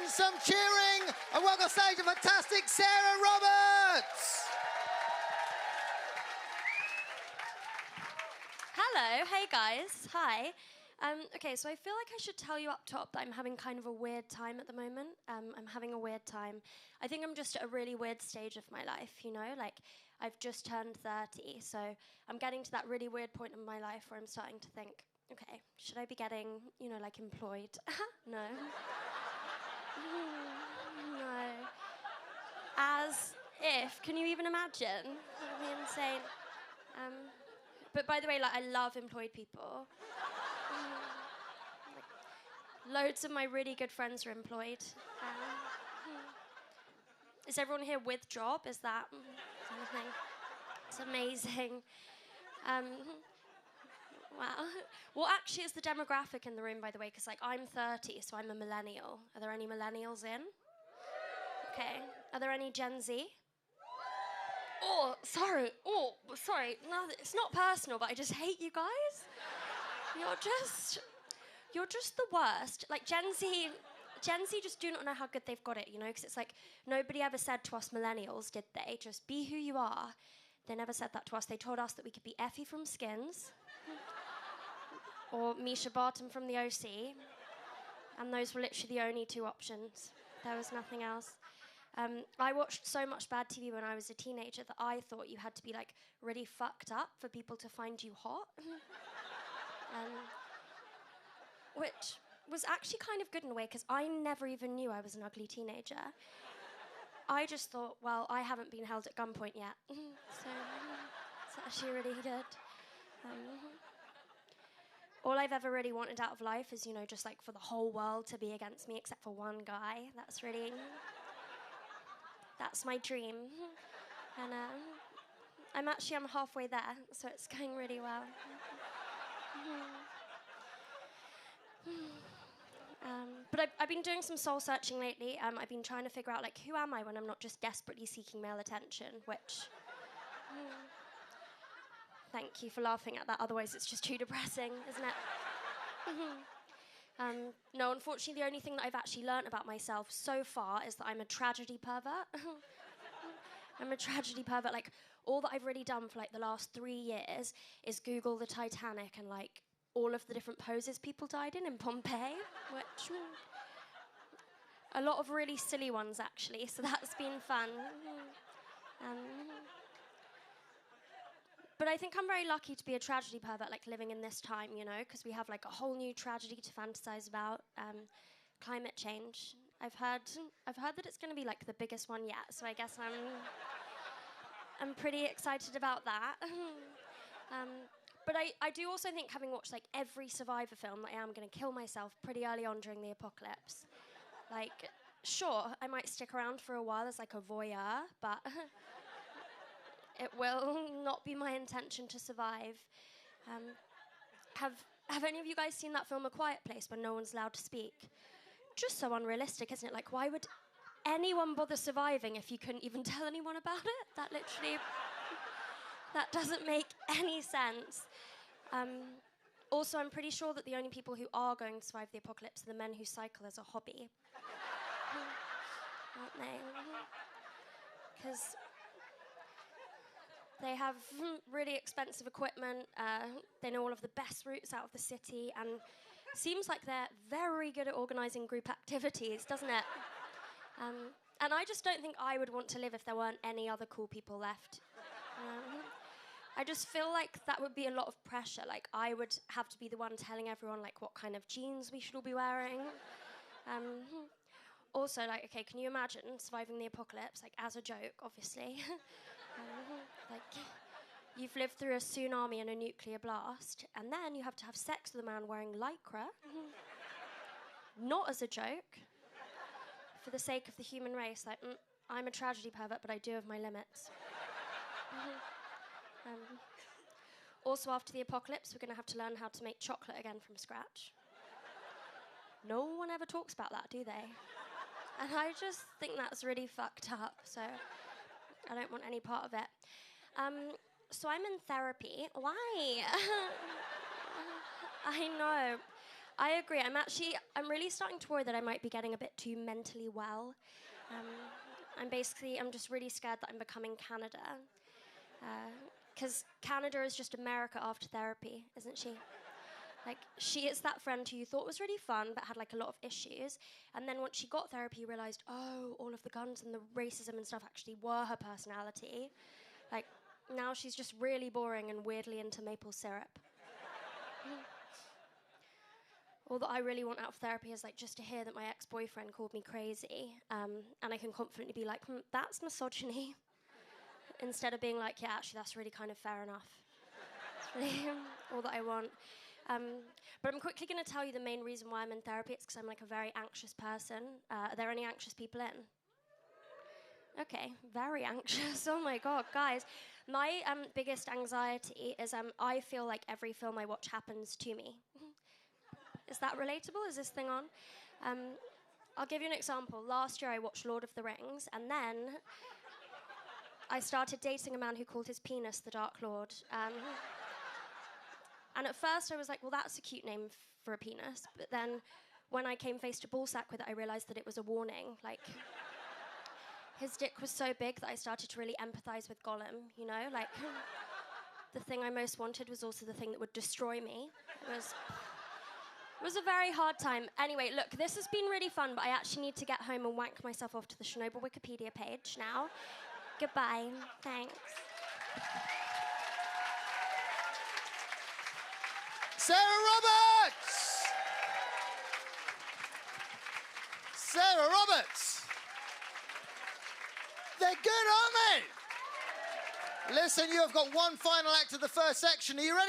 some cheering and welcome stage the fantastic Sarah Roberts. Hello, hey guys, hi. Okay, so I feel like I should tell you up top that I'm having kind of a weird time at the moment. I'm having a weird time. I think I'm just at a really weird stage of my life, you know? Like, I've just turned 30, so I'm getting to that really weird point in my life where I'm starting to think, okay, should I be getting, you know, like employed? No. No. As if, can you even imagine? That would be insane. But by the way, like, I love employed people. Loads of my really good friends are employed. Is everyone here with job? Is that something? It's amazing. Wow. Well, actually, it's the demographic in the room, by the way, because like I'm 30, so I'm a millennial. Are there any millennials in? Okay. Are there any Gen Z? Oh, sorry. No, it's not personal, but I just hate you guys. You're just the worst. Like Gen Z just do not know how good they've got it, you know, because it's like nobody ever said to us millennials, did they? Just be who you are. They never said that to us. They told us that we could be Effie from Skins or Misha Barton from the OC, and those were literally the only two options. There was nothing else. I watched so much bad TV when I was a teenager that I thought you had to be like really fucked up for people to find you hot. Which was actually kind of good in a way, because I never even knew I was an ugly teenager. I just thought, well, I haven't been held at gunpoint yet. So it's actually really good. All I've ever really wanted out of life is, you know, just like for the whole world to be against me except for one guy. That's my dream. And I'm halfway there, so it's going really well. But I've been doing some soul searching lately. I've been trying to figure out, like, who am I when I'm not just desperately seeking male attention, which... Thank you for laughing at that, otherwise it's just too depressing, isn't it? No, unfortunately, the only thing that I've actually learnt about myself so far is that I'm a tragedy pervert. I'm a tragedy pervert. Like, all that I've really done for, like, the last 3 years is Google the Titanic and, like, all of the different poses people died in Pompeii, which... a lot of really silly ones, actually, so that's been fun. But I think I'm very lucky to be a tragedy pervert, like, living in this time, you know, because we have, like, a whole new tragedy to fantasize about, climate change. I've heard that it's going to be, like, the biggest one yet, so I guess I'm pretty excited about that. But I do also think, having watched, like, every Survivor film, that I am going to kill myself pretty early on during the apocalypse. Like, sure, I might stick around for a while as, like, a voyeur, but it will not be my intention to survive. Have any of you guys seen that film A Quiet Place, when no one's allowed to speak? Just so unrealistic, isn't it? Like, why would anyone bother surviving if you couldn't even tell anyone about it? That literally... that doesn't make any sense. Also, I'm pretty sure that the only people who are going to survive the apocalypse are the men who cycle as a hobby. Aren't they? Because they have really expensive equipment, they know all of the best routes out of the city, and seems like they're very good at organising group activities, doesn't it? And I just don't think I would want to live if there weren't any other cool people left. I just feel like that would be a lot of pressure. Like, I would have to be the one telling everyone, like, what kind of jeans we should all be wearing. Also, like, okay, can you imagine surviving the apocalypse, like, as a joke, obviously? Like, you've lived through a tsunami and a nuclear blast, and then you have to have sex with a man wearing lycra. Not as a joke. For the sake of the human race, like, I'm a tragedy pervert, but I do have my limits. Also, after the apocalypse, we're going to have to learn how to make chocolate again from scratch. No one ever talks about that, do they? And I just think that's really fucked up, so I don't want any part of it. So I'm in therapy. Why? I know. I agree. I'm really starting to worry that I might be getting a bit too mentally well. I'm just really scared that I'm becoming Canada. Because Canada is just America after therapy, isn't she? Like, she is that friend who you thought was really fun but had like a lot of issues. And then once she got therapy, you realised, oh, all of the guns and the racism and stuff actually were her personality. Like, now she's just really boring and weirdly into maple syrup. All that I really want out of therapy is like just to hear that my ex-boyfriend called me crazy, and I can confidently be like, that's misogyny. Instead of being like, yeah, actually, that's really kind of fair enough. It's really all that I want. But I'm quickly going to tell you the main reason why I'm in therapy. It's because I'm like a very anxious person. Are there any anxious people in? Okay, very anxious. Oh my God, guys. My biggest anxiety is I feel like every film I watch happens to me. Is that relatable? Is this thing on? I'll give you an example. Last year I watched Lord of the Rings, and then I started dating a man who called his penis the Dark Lord. And at first I was like, well, that's a cute name for a penis. But then when I came face to ballsack with it, I realised that it was a warning. Like, his dick was so big that I started to really empathise with Gollum, you know? Like, the thing I most wanted was also the thing that would destroy me. It was a very hard time. Anyway, look, this has been really fun, but I actually need to get home and wank myself off to the Chernobyl Wikipedia page now. Goodbye. Thanks. Sarah Roberts! Sarah Roberts! They're good, aren't they? Listen, you have got one final act of the first section. Are you ready?